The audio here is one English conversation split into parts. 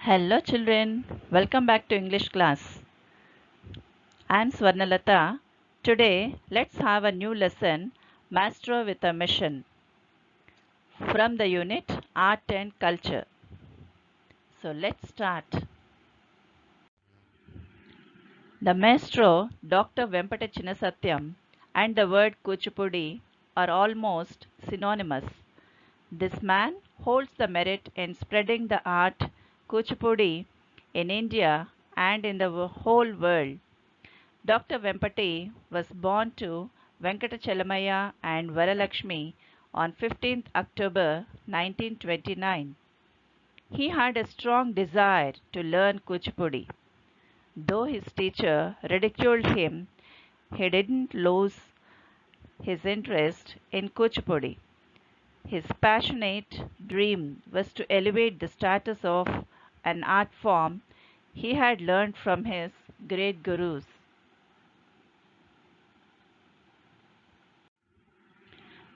Hello children, welcome back to English class. I am Swarnalata. Today let's have a new lesson, Maestro with a Mission, from the unit Art and Culture. So let's start. The maestro, Dr. Vempata Chinnasatyam, and the word Kuchipudi are almost synonymous. This man holds the merit in spreading the art Kuchipudi in India and in the whole world. Dr. Vempati was born to Venkatachalamaya and Varalakshmi on 15th October 1929. He had a strong desire to learn Kuchipudi. Though his teacher ridiculed him, he didn't lose his interest in Kuchipudi. His passionate dream was to elevate the status of an art form he had learned from his great gurus.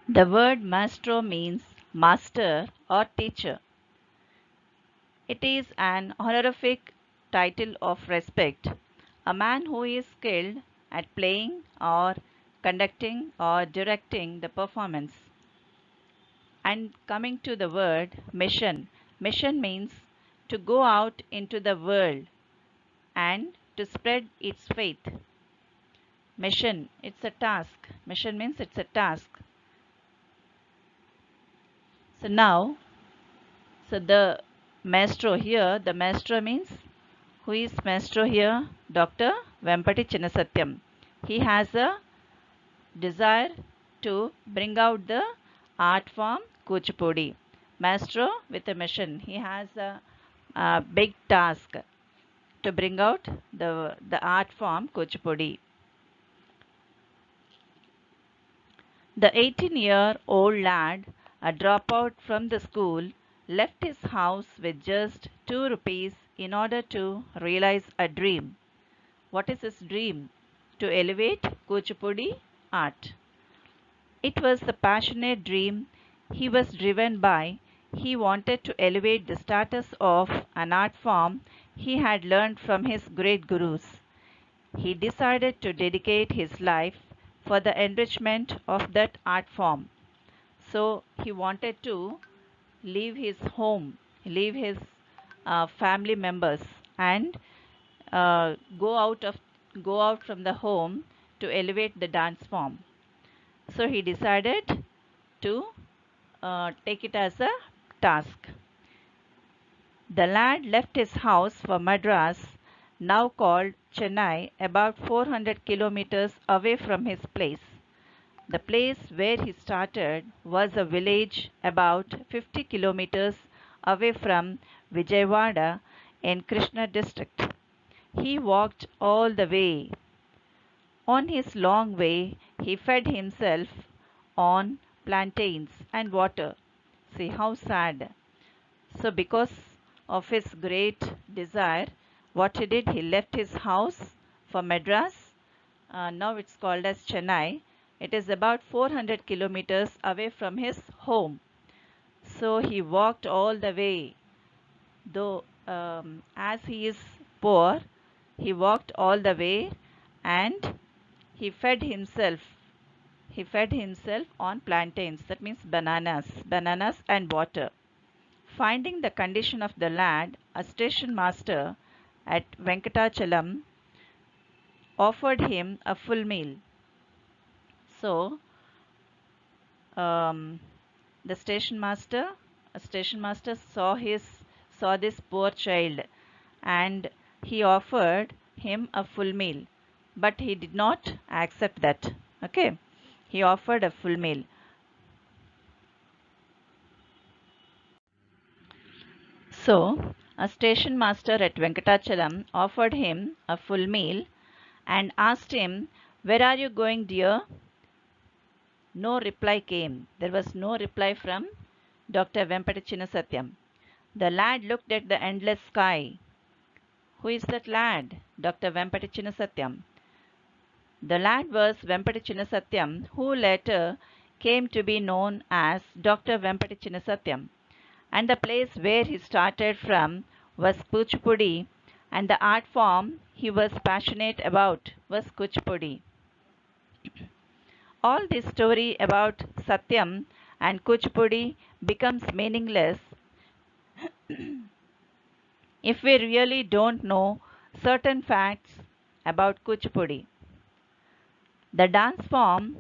The word maestro means master or teacher. It is an honorific title of respect. A man who is skilled at playing or conducting or directing the performance. And coming to the word mission. Mission means to go out into the world and to spread its faith. Mission, it's a task. Mission means it's a task. So now, the maestro here, the maestro means who is maestro here? Dr. Vempati Chinnasatyam. He has a desire to bring out the art form Kuchipudi. Maestro with a mission. He has a big task to bring out the art form Kuchipudi. The 18-year-old lad, a dropout from the school, left his house with just 2 rupees in order to realize a dream. What is his dream? To elevate Kuchipudi art. It was the passionate dream he was driven by. He wanted to elevate the status of an art form he had learned from his great gurus. He decided to dedicate his life for the enrichment of that art form. So he wanted to leave his home, leave his family members, and uh, go out of go out from the home to elevate the dance form. So he decided to take it as a task. The lad left his house for Madras, now called Chennai, about 400 kilometers away from his place. The place where he started was a village about 50 kilometers away from Vijayawada in Krishna district. He walked all the way. On his long way, he fed himself on plantains and water. See how sad. So, because of his great desire, what he did, he left his house for Madras. Now it's called as Chennai. It is about 400 kilometers away from his home. So he walked all the way. Though as he is poor, he walked all the way and he fed himself. He fed himself on plantains, that means bananas and water. Finding the condition of the lad, a station master at Venkatachalam offered him a full meal. So, um, the station master saw this poor child, and he offered him a full meal, but he did not accept that. Okay, he offered a full meal. So, a station master at Venkatachalam offered him a full meal and asked him, "Where are you going, dear?" No reply came. There was no reply from Dr. Vempati Chinnasatyam. The lad looked at the endless sky. Who is that lad? Dr. Vempati Chinnasatyam. The lad was Vempati Chinnasatyam, who later came to be known as Dr. Vempati Chinnasatyam. And the place where he started from was Kuchipudi, and the art form he was passionate about was Kuchipudi. All this story about Satyam and Kuchipudi becomes meaningless if we really don't know certain facts about Kuchipudi. The dance form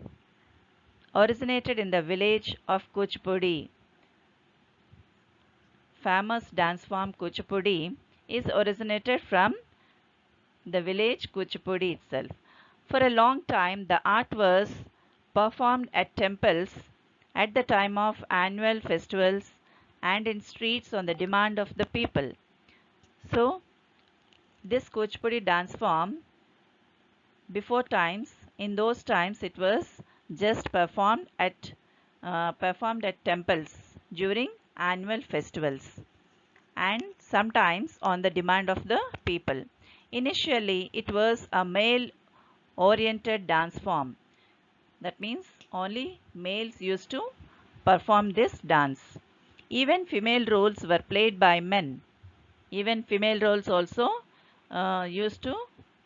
originated in the village of Kuchipudi. Famous dance form Kuchipudi is originated from the village Kuchipudi itself. For a long time, the art was performed at temples at the time of annual festivals and in streets on the demand of the people. So, this Kuchipudi dance form, in those times, it was just performed at temples during annual festivals and sometimes on the demand of the people. Initially, it was a male oriented dance form. That means only males used to perform this dance. Even female roles were played by men. Even female roles also used to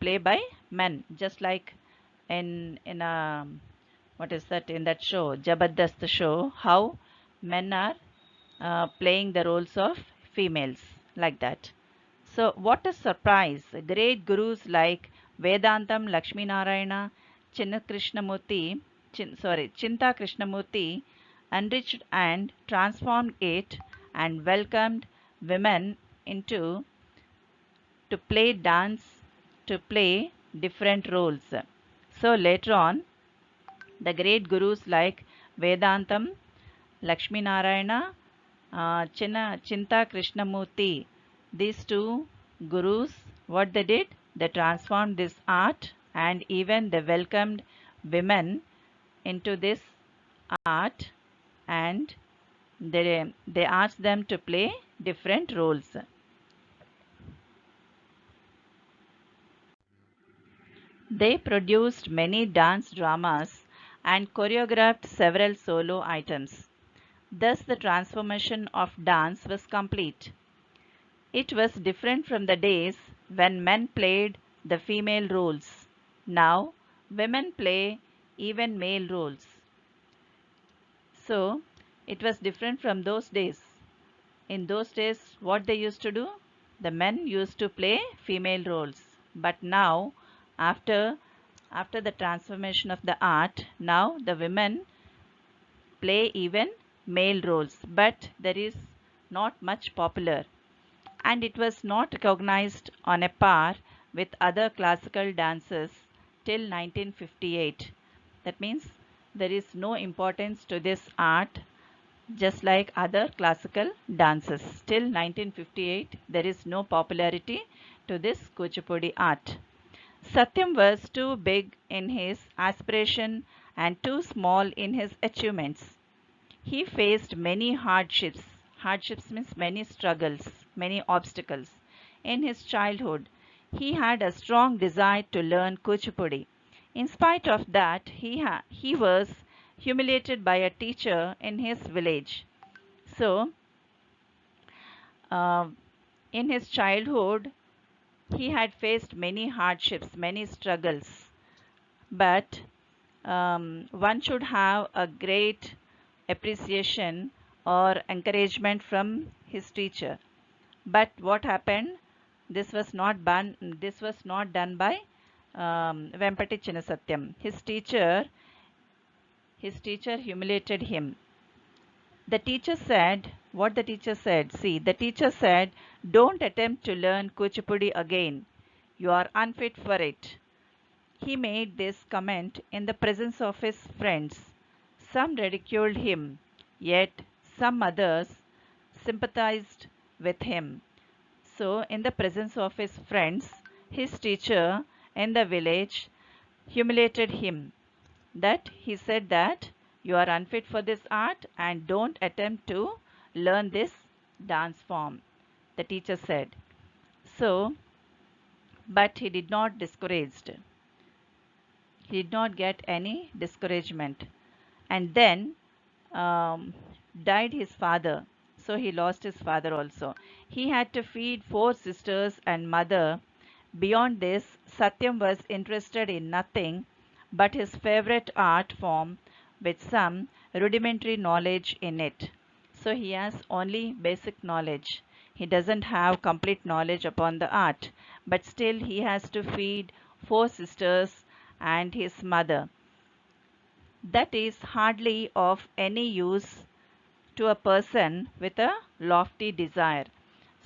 play by men, just like in a what is that in that show, Jabardast show, how men are playing the roles of females like that. So, what a surprise! Great gurus like Vedantam Lakshmi Narayana, Chinta Krishnamurti enriched and transformed it and welcomed women into to play dance, to play different roles. So later on, the great gurus like Vedantam, Lakshmi Narayana, Chinta Krishnamurti, these two gurus, what they did? They transformed this art and even they welcomed women into this art and they asked them to play different roles. They produced many dance dramas and choreographed several solo items. Thus, the transformation of dance was complete. It was different from the days when men played the female roles. Now, women play even male roles. So, it was different from those days. In those days, what they used to do? The men used to play female roles. But now, after after the transformation of the art, now the women play even male roles, but there is not much popular and it was not recognized on a par with other classical dances till 1958. That means there is no importance to this art just like other classical dances. Till 1958, there is no popularity to this Kuchipudi art. Satyam was too big in his aspiration and too small in his achievements. He faced many hardships. Hardships means many struggles, many obstacles. In his childhood, he had a strong desire to learn Kuchipudi. In spite of that, he was humiliated by a teacher in his village. So, uh, in his childhood, he had faced many hardships, many struggles. But one should have a great appreciation or encouragement from his teacher. But what happened? This was not done by Vempati Chinnasatyam. His teacher humiliated him. The teacher said, what the teacher said? See, the teacher said, don't attempt to learn Kuchipudi again. You are unfit for it. He made this comment in the presence of his friends. Some ridiculed him, yet some others sympathized with him. So, in the presence of his friends, his teacher in the village humiliated him. That he said that you are unfit for this art and don't attempt to learn this dance form. The teacher said. So, but he did not discouraged. He did not get any discouragement. And then um, died his father. so he lost his father also. He had to feed 4 sisters and mother. Beyond this, Satyam was interested in nothing but his favorite art form with some rudimentary knowledge in it. So he has only basic knowledge. He doesn't have complete knowledge upon the art, but still he has to feed 4 sisters and his mother. That is hardly of any use to a person with a lofty desire.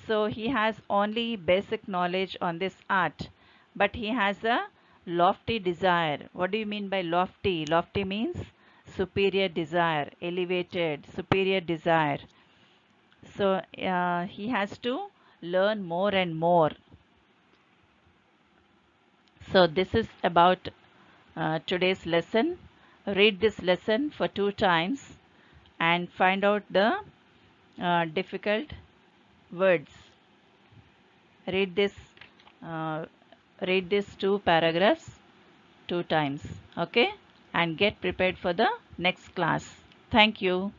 So he has only basic knowledge on this art, but he has a lofty desire. What do you mean by lofty? Lofty means superior desire, elevated, superior desire. So he has to learn more and more. So this is about today's lesson. Read this lesson for 2 times and find out the difficult words. Read this uh, read these 2 paragraphs 2 times, okay, and get prepared for the next class. Thank you.